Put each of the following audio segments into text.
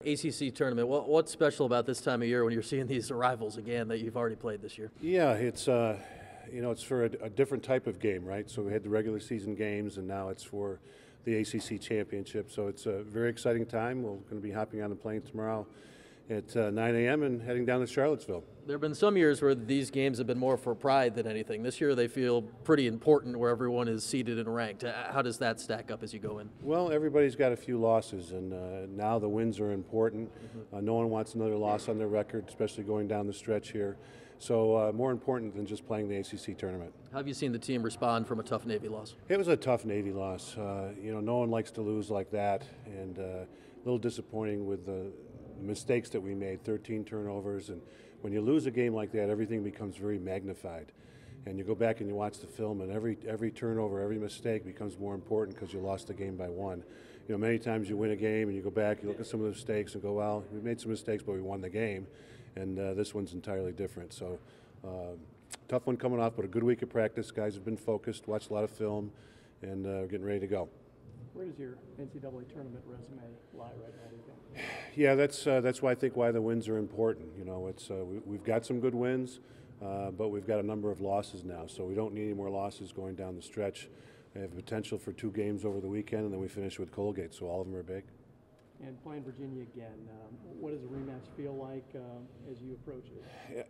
ACC Tournament. What's special about this time of year when you're seeing these rivals again that you've already played this year? Yeah, it's it's for a different type of game, right? So we had the regular season games, and now it's for the ACC championship. So it's a very exciting time. We're going to be hopping on the plane tomorrow at 9 a.m. and heading down to Charlottesville. There have been some years where these games have been more for pride than anything. This year they feel pretty important where everyone is seated and ranked. How does that stack up as you go in? Well, everybody's got a few losses, and now the wins are important. No one wants another loss on their record, especially going down the stretch here. So more important than just playing the ACC tournament. How have you seen the team respond from a tough Navy loss? It was a tough Navy loss. No one likes to lose like that, and a little disappointing with the mistakes that we made, 13 turnovers. And when you lose a game like that, everything becomes very magnified. And you go back and you watch the film, and every turnover, every mistake becomes more important because you lost the game by one. Many times you win a game and you go back, you look at some of the mistakes and go, well, we made some mistakes, but we won the game. And this one's entirely different. So tough one coming off, but a good week of practice. Guys have been focused, watched a lot of film, and getting ready to go. Where does your NCAA tournament resume lie right now, do you think? Yeah, that's why I think why the wins are important. We've got some good wins, but we've got a number of losses now, so we don't need any more losses going down the stretch. We have potential for 2 games over the weekend, and then we finish with Colgate, so all of them are big. And playing Virginia again, what does a rematch feel like as you approach it?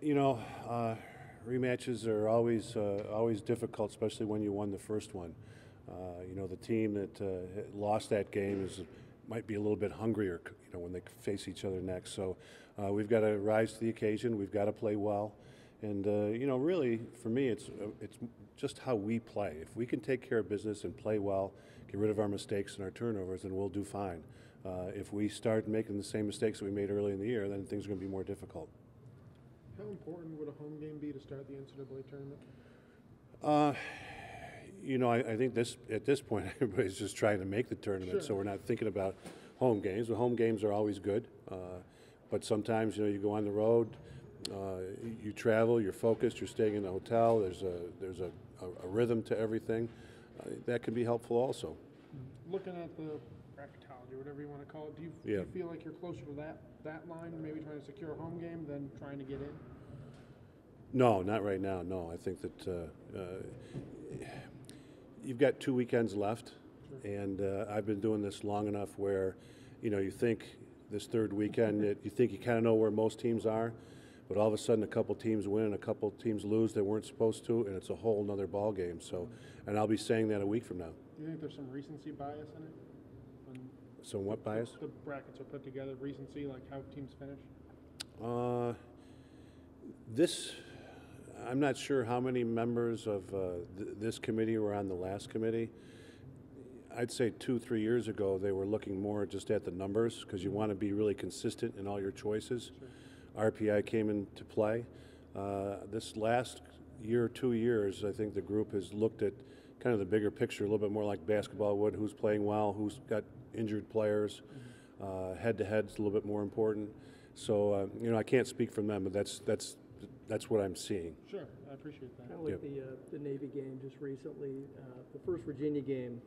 Rematches are always difficult, especially when you won the first one. The team that lost that game might be a little bit hungrier, when they face each other next. So we've got to rise to the occasion. We've got to play well, and really for me, it's just how we play. If we can take care of business and play well, get rid of our mistakes and our turnovers, then we'll do fine. If we start making the same mistakes that we made early in the year, then things are going to be more difficult. How important would a home game be to start the NCAA tournament? I think at this point, everybody's just trying to make the tournament, Sure. So we're not thinking about home games. The home games are always good, but sometimes, you go on the road, you travel, you're focused, you're staying in the hotel, there's a rhythm to everything. That can be helpful also. Looking at the bracketology, whatever you want to call it, do you feel like you're closer to that line, maybe trying to secure a home game than trying to get in? No, not right now, no. I think that you've got 2 weekends left, and I've been doing this long enough where, you think this third weekend, you think you kind of know where most teams are, but all of a sudden a couple teams win and a couple teams lose they weren't supposed to, and it's a whole nother ball game. So, and I'll be saying that a week from now. Do you think there's some recency bias in it? So what bias? The brackets are put together, recency, like how teams finish? I'm not sure how many members of this committee were on the last committee. I'd say 2-3 years ago they were looking more just at the numbers because you want to be really consistent in all your choices. Sure. RPI came into play. This last year, 2 years, I think the group has looked at kind of the bigger picture, a little bit more like basketball would, who's playing well, who's got injured players. Head-to-head's a little bit more important. So, I can't speak from them, but that's what I'm seeing. Sure, I appreciate that. Kind of like the Navy game just recently. The first Virginia game,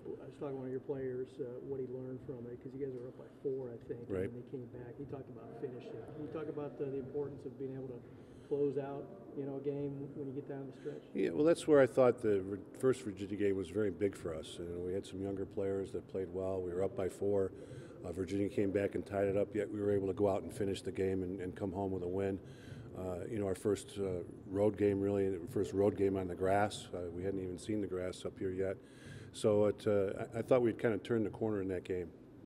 I was talking to one of your players, what he learned from it, because you guys were up by 4, I think, right. And they came back. He talked about finishing. Can you talk about the importance of being able to close out, a game when you get down the stretch? Yeah, well, that's where I thought the first Virginia game was very big for us. We had some younger players that played well. We were up by 4. Virginia came back and tied it up, yet we were able to go out and finish the game and come home with a win. Our first road game, really, first road game on the grass. We hadn't even seen the grass up here yet. So I thought we'd kind of turned the corner in that game.